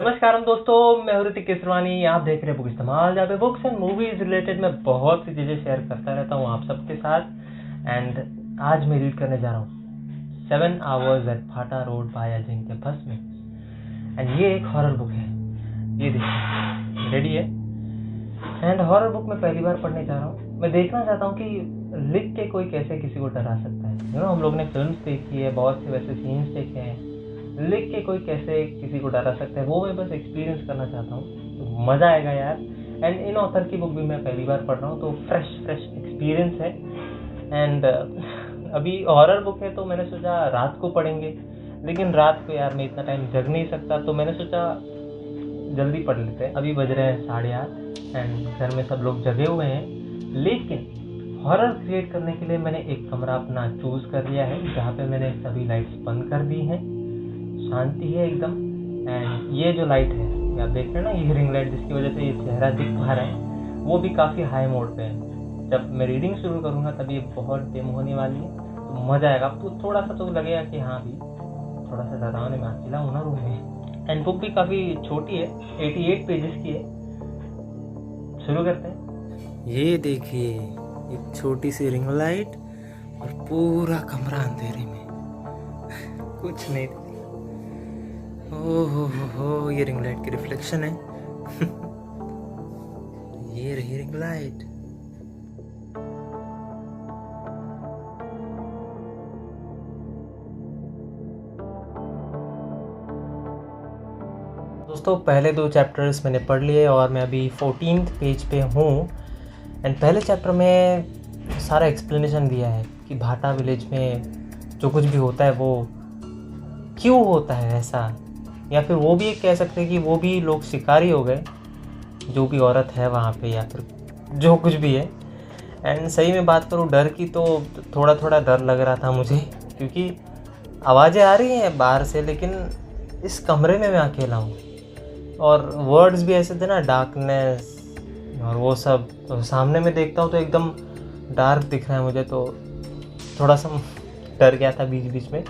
नमस्कार दोस्तों, मैं हूं ऋतिक केसरवानी। आप देख रहे हैं बुक इस्तेमाल, जहाँ पे बुक्स एंड मूवीज रिलेटेड मैं बहुत सी चीज़ें शेयर करता रहता हूँ आप सबके साथ। एंड आज मैं रीड करने जा रहा हूँ 7 Hours at भाटा रोड बाय अजिंक्य भस्मी। एंड ये एक हॉरर बुक है। ये देखिए, रेडी है। एंड हॉरर बुक मैं पहली बार पढ़ने जा रहा हूँ। मैं देखना चाहता हूँ कि लिख के कोई कैसे किसी को डरा सकता है। हम लोग ने फिल्म्स देखी है, बहुत से वैसे सीन्स देखे हैं, लिख के कोई कैसे किसी को डरा सकता है, वो मैं बस एक्सपीरियंस करना चाहता हूँ। तो मज़ा आएगा यार। एंड इन ऑथर की बुक भी मैं पहली बार पढ़ रहा हूँ, तो फ्रेश एक्सपीरियंस है। एंड अभी हॉरर बुक है तो मैंने सोचा रात को पढ़ेंगे, लेकिन रात को यार मैं इतना टाइम जग नहीं सकता, तो मैंने सोचा जल्दी पढ़ लेते हैं। अभी बज रहे हैं 8:30 एंड घर में सब लोग जगे हुए हैं। लेकिन हॉरर क्रिएट करने के लिए मैंने एक कमरा अपना चूज़ कर लिया है, जहाँ पे मैंने सभी लाइट्स बंद कर दी हैं। शांति है एकदम। एंड ये जो लाइट है, ये आप देख रहे हैं ना, ये रिंग लाइट जिसकी वजह से ये चेहरा दिख पा रहा है, वो भी काफ़ी हाई मोड पे है। जब मैं रीडिंग शुरू करूँगा तब ये बहुत डिम होने वाली है, तो मज़ा आएगा। आपको थोड़ा सा तो लगेगा कि हाँ भी थोड़ा सा डरावने में अकेला हूँ ना रूम में। एंड बुक भी काफ़ी छोटी है, 88 पेजेस की है। शुरू करते हैं। ये देखिए, एक छोटी सी रिंग लाइट और पूरा कमरा अंधेरे में, कुछ नहीं। ओहो, ये रिंग लाइट की रिफ्लेक्शन है। ये रही रिंग लाइट। दोस्तों, पहले 2 चैप्टर्स मैंने पढ़ लिए और मैं अभी 14th पेज पे हूँ। एंड पहले चैप्टर में सारा एक्सप्लेनेशन दिया है कि भाटा विलेज में जो कुछ भी होता है वो क्यों होता है ऐसा, या फिर वो भी एक कह सकते हैं कि वो भी लोग शिकारी हो गए, जो भी औरत है वहाँ पे, या फिर जो कुछ भी है। एंड सही में बात करूँ डर की, तो थोड़ा डर लग रहा था मुझे, क्योंकि आवाज़ें आ रही हैं बाहर से, लेकिन इस कमरे में मैं अकेला हूँ। और वर्ड्स भी ऐसे थे ना, डार्कनेस और वो सब। तो सामने में देखता हूँ तो एकदम डार्क दिख रहा है मुझे, तो थोड़ा सा डर गया था बीच बीच में।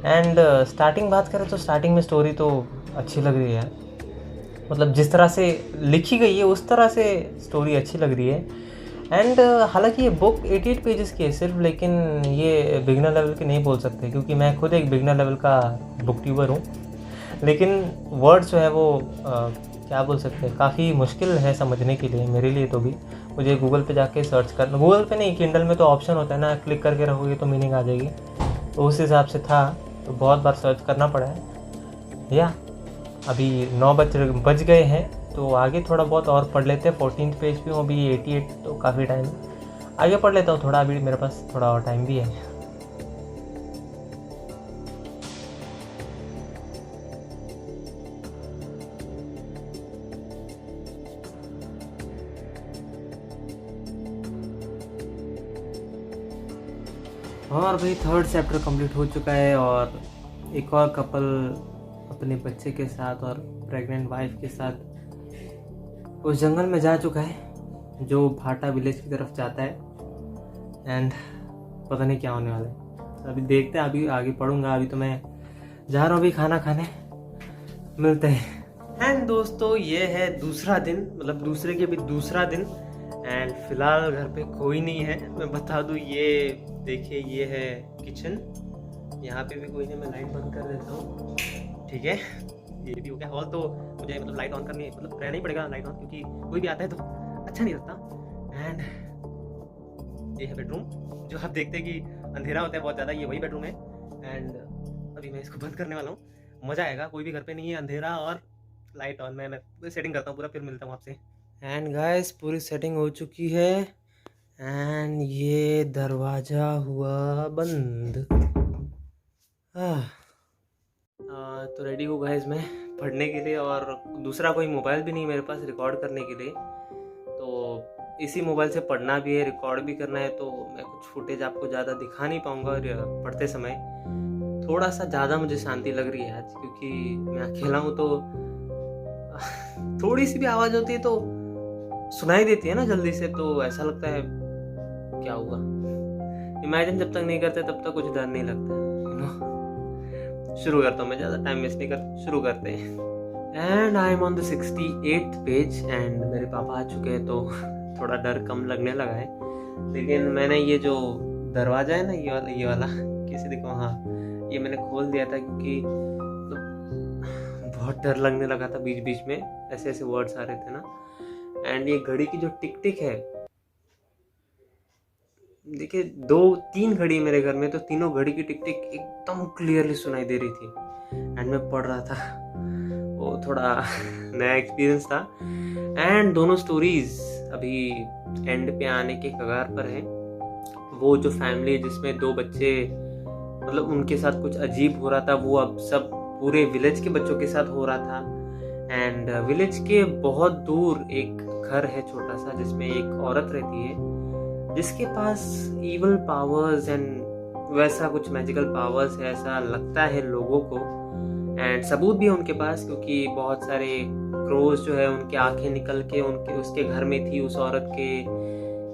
एंड स्टार्टिंग बात करें तो स्टार्टिंग में स्टोरी तो अच्छी लग रही है, मतलब जिस तरह से लिखी गई है उस तरह से स्टोरी अच्छी लग रही है। एंड हालांकि ये बुक 88 पेजेस की है सिर्फ, लेकिन ये बिगिनर लेवल की नहीं बोल सकते, क्योंकि मैं खुद एक बिगिनर लेवल का बुक ट्यूबर हूँ। लेकिन वर्ड्स जो है वो क्या बोल सकते हैं, काफ़ी मुश्किल है समझने के लिए मेरे लिए। तो भी मुझे गूगल पे जाके सर्च करना, गूगल पे नहीं, किंडल में तो ऑप्शन होता है ना, क्लिक करके रखोगे तो मीनिंग आ जाएगी, तो उस हिसाब से था, तो बहुत बार सर्च करना पड़ा है। या अभी 9 बज गए हैं, तो आगे थोड़ा बहुत और पढ़ लेते हैं। 14th पेज पे हूँ अभी, 88, तो काफ़ी टाइम आगे पढ़ लेता हूँ थोड़ा, अभी मेरे पास थोड़ा और टाइम भी है। और भाई 3rd चैप्टर कंप्लीट हो चुका है, और एक और कपल अपने बच्चे के साथ और प्रेग्नेंट वाइफ के साथ उस जंगल में जा चुका है जो भाटा विलेज की तरफ जाता है। एंड पता नहीं क्या होने वाला है, अभी देखते हैं। अभी आगे पढ़ूंगा। अभी तो मैं जा रहा हूँ अभी खाना खाने, मिलते हैं। एंड दोस्तों, ये है दूसरा दिन, मतलब दूसरे के भी दूसरा दिन। एंड फिलहाल घर पे कोई नहीं है। मैं बता दूँ, ये देखिए, ये है किचन, यहाँ पे भी कोई नहीं। मैं लाइट बंद कर देता हूँ, ठीक है। ये भी हो गया हॉल, तो मुझे मतलब लाइट ऑन करनी, मतलब रहना ही पड़ेगा लाइट ऑन, क्योंकि कोई भी आता है तो अच्छा नहीं लगता। एंड ये है बेडरूम, जो आप देखते हैं कि अंधेरा होता है बहुत ज़्यादा, ये वही बेडरूम है। एंड अभी मैं इसको बंद करने वाला हूँ, मज़ा आएगा। कोई भी घर पे नहीं है, अंधेरा और लाइट ऑन। मैं सेटिंग करता हूँ पूरा, फिर मिलता हूँ आपसे। एंड गाइस, पूरी सेटिंग हो चुकी है। एंड ये दरवाज़ा हुआ बंद। तो रेडी हो गाइस मैं पढ़ने के लिए, और दूसरा कोई मोबाइल भी नहीं मेरे पास रिकॉर्ड करने के लिए, तो इसी मोबाइल से पढ़ना भी है, रिकॉर्ड भी करना है। तो मैं कुछ फुटेज आपको ज़्यादा दिखा नहीं पाऊँगा पढ़ते समय। थोड़ा सा ज़्यादा मुझे शांति लग रही है आज, क्योंकि मैं अकेला हूँ, तो थोड़ी सी भी आवाज़ होती है तो सुनाई देती है ना जल्दी से, तो ऐसा लगता है क्या हुआ। इमेजिन जब तक नहीं करते तब तक कुछ डर नहीं लगता। शुरू करता हूँ मैं, ज़्यादा टाइम वेस्ट नहीं करता, शुरू करते हैं। And I am on the 68th page and मेरे पापा आ चुके हैं, तो थोड़ा डर कम लगने लगा है। लेकिन मैंने ये जो दरवाज़ा है ना, ये वाला किसी देखो, हाँ ये मैंने खोल दिया था क्योंकि बहुत डर लगने लगा था। बीच बीच में ऐसे ऐसे वर्ड्स आ रहे थे ना। एंड ये घड़ी की जो टिक टिक है, देखिए 2-3 घड़ी मेरे घर में, तो तीनों घड़ी की टिक टिक एकदम क्लियरली सुनाई दे रही थी। एंड मैं पढ़ रहा था, वो थोड़ा नया एक्सपीरियंस था। एंड दोनों स्टोरीज अभी एंड पे आने के कगार पर है। वो जो फैमिली जिसमें 2 बच्चे, मतलब उनके साथ कुछ अजीब हो रहा था, वो अब सब पूरे विलेज के बच्चों के साथ हो रहा था। एंड विलेज के बहुत दूर एक घर है छोटा सा, जिसमें एक औरत रहती है जिसके पास इवल पावर्स एंड वैसा कुछ मैजिकल पावर्स है, ऐसा लगता है लोगों को। एंड सबूत भी है उनके पास, क्योंकि बहुत सारे क्रोज जो है उनके आंखें निकल के उसके घर में थी, उस औरत के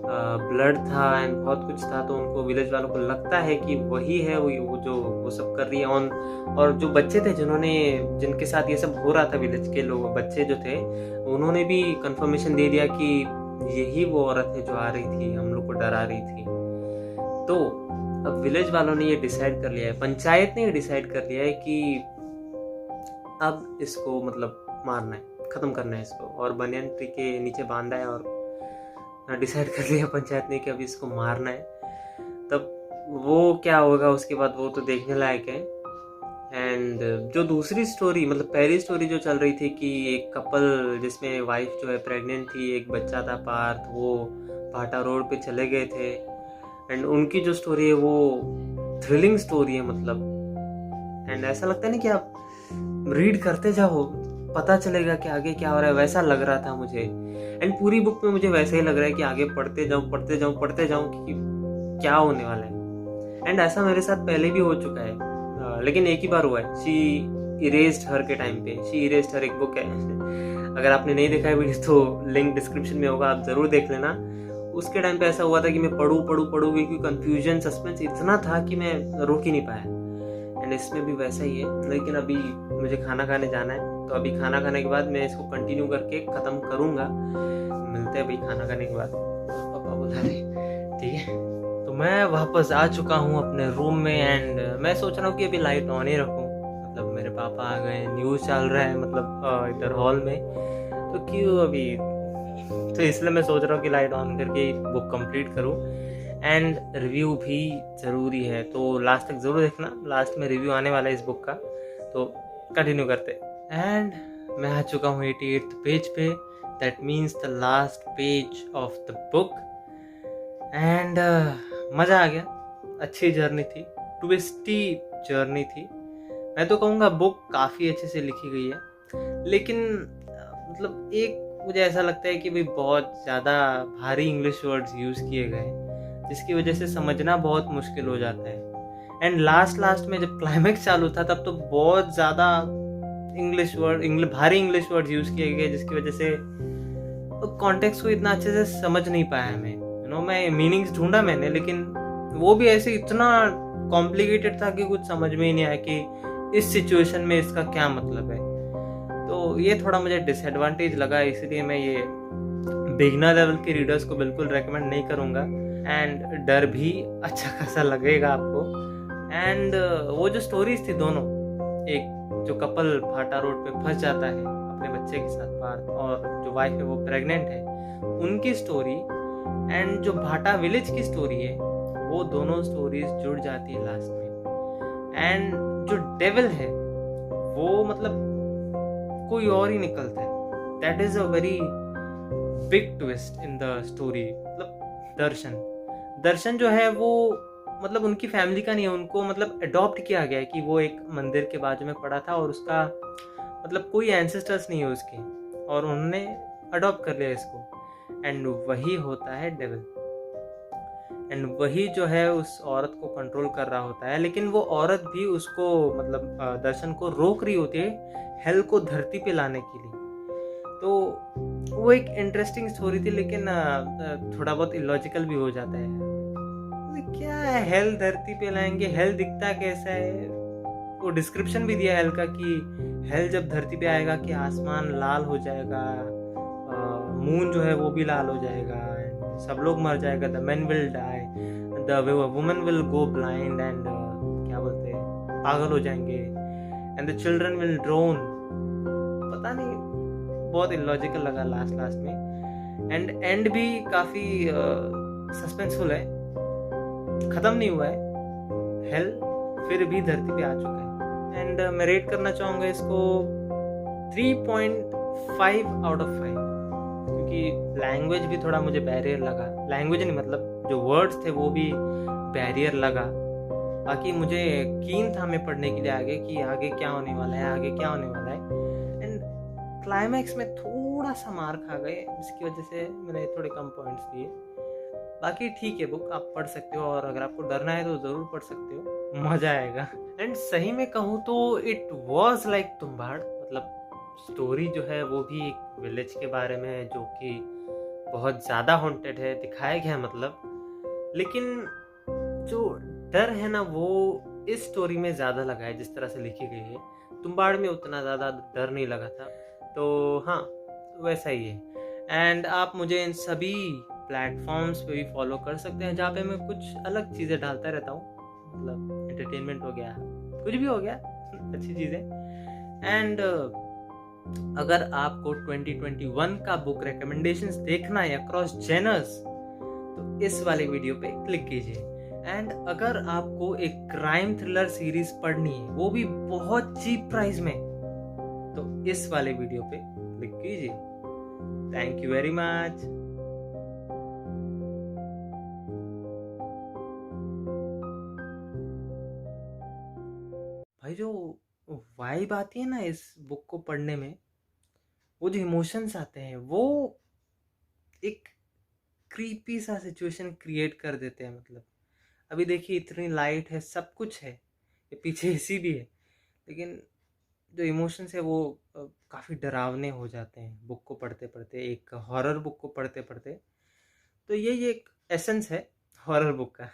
ब्लड था एंड बहुत कुछ था। तो उनको विलेज वालों को लगता है कि वही है वो जो वो सब कर रही है ऑन। और जो बच्चे थे जिनके साथ ये सब हो रहा था, विलेज के लोग बच्चे जो थे, उन्होंने भी कंफर्मेशन दे दिया कि यही वो औरत है जो आ रही थी, हम लोग को डरा रही थी। तो अब विलेज वालों ने ये डिसाइड कर लिया है, पंचायत ने ये डिसाइड कर लिया है कि अब इसको मतलब मारना है, खत्म करना है इसको, और बनियान ट्री के नीचे बांधा है और डिसाइड कर लिया पंचायत ने कि अभी इसको मारना है। तब वो क्या होगा उसके बाद वो तो देखने लायक है। एंड जो दूसरी स्टोरी, मतलब पहली स्टोरी जो चल रही थी कि एक कपल जिसमें वाइफ जो है प्रेग्नेंट थी, एक बच्चा था पार्थ, वो भाटा रोड पे चले गए थे। एंड उनकी जो स्टोरी है वो थ्रिलिंग स्टोरी है, मतलब एंड ऐसा लगता है ना कि आप रीड करते जाओ, पता चलेगा कि आगे क्या हो रहा है, वैसा लग रहा था मुझे। एंड पूरी बुक में मुझे वैसा ही लग रहा है कि आगे पढ़ते जाऊं कि क्या होने वाला है। एंड ऐसा मेरे साथ पहले भी हो चुका है, लेकिन एक ही बार हुआ है। शी इरेज्ड हर के टाइम पे, शी इरेज्ड हर एक बुक है। अगर आपने नहीं देखा है वीडियो तो लिंक डिस्क्रिप्शन में होगा, आप जरूर देख लेना। उसके टाइम पे ऐसा हुआ था कि मैं पढ़ूं क्योंकि कंफ्यूजन सस्पेंस इतना था कि मैं रोक ही नहीं पाया। एंड इसमें भी वैसा ही है। लेकिन अभी मुझे खाना खाने जाना है, तो अभी खाना खाने के बाद मैं इसको कंटिन्यू करके ख़त्म करूँगा। मिलते हैं भाई खाना खाने के बाद। पापा बुला रहे, ठीक है। तो मैं वापस आ चुका हूँ अपने रूम में एंड मैं सोच रहा हूँ कि अभी लाइट ऑन ही रखूँ। मतलब मेरे पापा आ गए, न्यूज़ चल रहा है मतलब इधर हॉल में, तो क्यों अभी, तो इसलिए मैं सोच रहा हूँ कि लाइट ऑन करके बुक कंप्लीट करूँ। एंड रिव्यू भी ज़रूरी है, तो लास्ट तक ज़रूर देखना, लास्ट में रिव्यू आने वाला है इस बुक का, तो कंटिन्यू करते। एंड मैं आ चुका हूँ 88th पेज पे, that means the last page of the book. And मज़ा आ गया, अच्छी जर्नी थी, ट्विस्टी जर्नी थी। मैं तो कहूँगा बुक काफ़ी अच्छे से लिखी गई है, लेकिन मतलब एक मुझे ऐसा लगता है कि भाई बहुत ज़्यादा भारी इंग्लिश वर्ड्स यूज़ किए गए, जिसकी वजह से समझना बहुत मुश्किल हो जाता है। एंड लास्ट में जब क्लाइमैक्स चालू था तब तो बहुत ज़्यादा भारी इंग्लिश वर्ड्स यूज़ किए गए, जिसकी वजह से कॉन्टेक्स्ट को इतना अच्छे से समझ नहीं पाया मैं। मैं मीनिंग्स ढूंढा मैंने, लेकिन वो भी ऐसे इतना कॉम्प्लिकेटेड था कि कुछ समझ में ही नहीं आया कि इस सिचुएशन में इसका क्या मतलब है। तो ये थोड़ा मुझे डिसएडवांटेज लगा, इसलिए मैं ये बिगिनर लेवल के रीडर्स को बिल्कुल रेकमेंड नहीं करूँगा। एंड डर भी अच्छा खासा लगेगा आपको। एंड वो जो स्टोरीज थी दोनों, एक जो कपल भाटा रोड पे फंस जाता है अपने बच्चे के साथ पार्थ, और जो वाइफ है वो प्रेग्नेंट है, उनकी स्टोरी, एंड जो भाटा विलेज की स्टोरी है, वो दोनों स्टोरीज जुड़ जाती है लास्ट में। एंड जो डेविल है वो मतलब कोई और ही निकलता है। That is a very big twist in the story. मतलब दर्शन जो है वो मतलब उनकी फैमिली का नहीं है, उनको मतलब अडॉप्ट किया गया है कि वो एक मंदिर के बाजू में पड़ा था और उसका मतलब कोई एंसेस्टर्स नहीं है उसके, और उन्होंने अडॉप्ट कर लिया इसको। एंड वही होता है डेविल, एंड वही जो है उस औरत को कंट्रोल कर रहा होता है। लेकिन वो औरत भी उसको मतलब दर्शन को रोक रही होती है हेल को धरती पे लाने के लिए। तो वो एक इंटरेस्टिंग स्टोरी थी, लेकिन थोड़ा बहुत इलॉजिकल भी हो जाता है। क्या है हेल धरती पे लाएंगे, हेल दिखता कैसा है? वो डिस्क्रिप्शन भी दिया हेल का कि हेल जब धरती पे आएगा कि आसमान लाल हो जाएगा, मून जो है वो भी लाल हो जाएगा, and सब लोग मर जाएगा, the man will die, the woman will go blind and क्या बोलते हैं, पागल हो जाएंगे, and the children will drown. पता नहीं, बहुत इलॉजिकल लगा लास्ट में। एंड एंड भी काफी सस्पेंसफुल है, खत्म नहीं हुआ है, हेल फिर भी धरती पे आ चुका है। एंड मैं रेट करना चाहूँगा इसको 3.5 आउट ऑफ 5, क्योंकि लैंग्वेज भी थोड़ा मुझे बैरियर लगा, लैंग्वेज नहीं मतलब जो वर्ड्स थे वो भी बैरियर लगा। बाकी मुझे कीन था मैं पढ़ने के लिए आगे कि आगे क्या होने वाला है, आगे क्या होने वाला है। एंड क्लाइमैक्स में थोड़ा सा मार खा गए, जिसकी वजह से मैंने थोड़े कम पॉइंट्स दिए। बाकी ठीक है, बुक आप पढ़ सकते हो, और अगर आपको डरना है तो ज़रूर पढ़ सकते हो, मज़ा आएगा। एंड सही में कहूँ तो इट वॉज लाइक तुम्बाड़, मतलब स्टोरी जो है वो भी एक विलेज के बारे में है जो कि बहुत ज़्यादा हॉन्टेड है, दिखाया गया मतलब। लेकिन जो डर है ना वो इस स्टोरी में ज़्यादा लगा है, जिस तरह से लिखी गई है। तुम्बाड़ में उतना ज़्यादा डर नहीं लगा था, तो हाँ वैसा ही है। एंड आप मुझे इन सभी प्लेटफॉर्म्स पे भी फॉलो कर सकते हैं, जहाँ पे मैं कुछ अलग चीज़ें डालता रहता हूँ, मतलब एंटरटेनमेंट हो गया, कुछ भी हो गया, अच्छी चीज़ें। एंड अगर आपको 2021 का बुक रिकमेंडेशंस देखना है अक्रॉस जेनर्स, तो इस वाले वीडियो पे क्लिक कीजिए। एंड अगर आपको एक क्राइम थ्रिलर सीरीज पढ़नी है, वो भी बहुत चीप प्राइस में, तो इस वाले वीडियो पे क्लिक कीजिए। Thank you very much. भाई जो वाइब आती है ना इस बुक को पढ़ने में, वो जो इमोशंस आते हैं वो एक क्रीपी सा सिचुएशन क्रिएट कर देते हैं। मतलब अभी देखिए इतनी लाइट है, सब कुछ है, ये पीछे एसी भी है, लेकिन जो इमोशंस है वो काफ़ी डरावने हो जाते हैं बुक को पढ़ते पढ़ते, एक हॉरर बुक को पढ़ते पढ़ते। तो ये एक एसेंस है हॉरर बुक का।